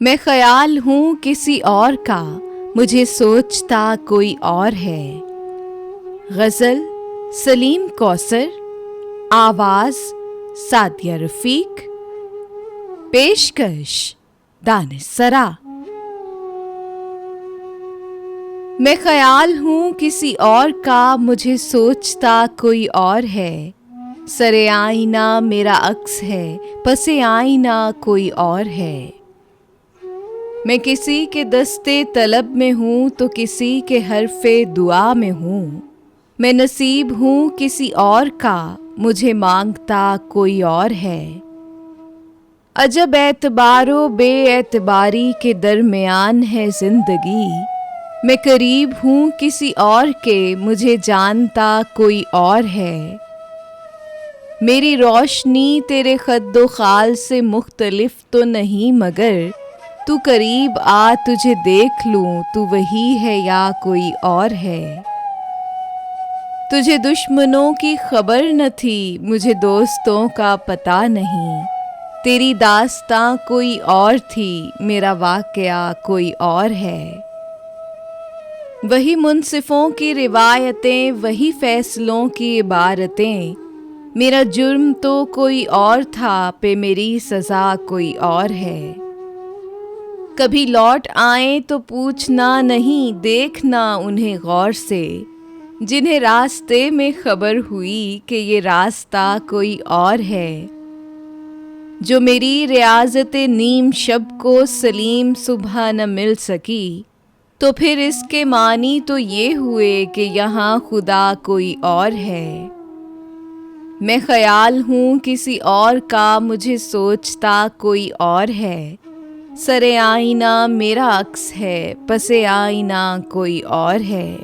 मैं ख्याल हूँ किसी और का, मुझे सोचता कोई और है। गज़ल सलीम कौसर, आवाज़ सादिया रफ़ीक, पेशकश दानिश-सरा। मैं ख्याल हूँ किसी और का, मुझे सोचता कोई और है। सरे आईना मेरा अक्स है, पसे आईना कोई और है। मैं किसी के दस्ते तलब में हूँ तो किसी के हरफ़े दुआ में हूँ। मैं नसीब हूँ किसी और का, मुझे मांगता कोई और है। अजब एतबारो बेएतबारी के दरमियान है ज़िंदगी। मैं करीब हूँ किसी और के, मुझे जानता कोई और है। मेरी रोशनी तेरे खद्दो खाल से मुख्तलिफ तो नहीं, मगर तू करीब आ तुझे देख लूँ, तू वही है या कोई और है। तुझे दुश्मनों की खबर न थी, मुझे दोस्तों का पता नहीं। तेरी दास्तां कोई और थी, मेरा वाक़या कोई और है। वही मुनसिफों की रिवायतें, वही फैसलों की इबारतें। मेरा जुर्म तो कोई और था, पे मेरी सज़ा कोई और है। कभी लौट आए तो पूछना नहीं, देखना उन्हें गौर से, जिन्हें रास्ते में खबर हुई कि ये रास्ता कोई और है। जो मेरी रियाज़त नीम शब को सलीम सुबह न मिल सकी, तो फिर इसके मानी तो ये हुए कि यहाँ खुदा कोई और है। मैं ख्याल हूँ किसी और का, मुझे सोचता कोई और है। सरे आईना मेरा अक्स है, पसे आईना कोई और है।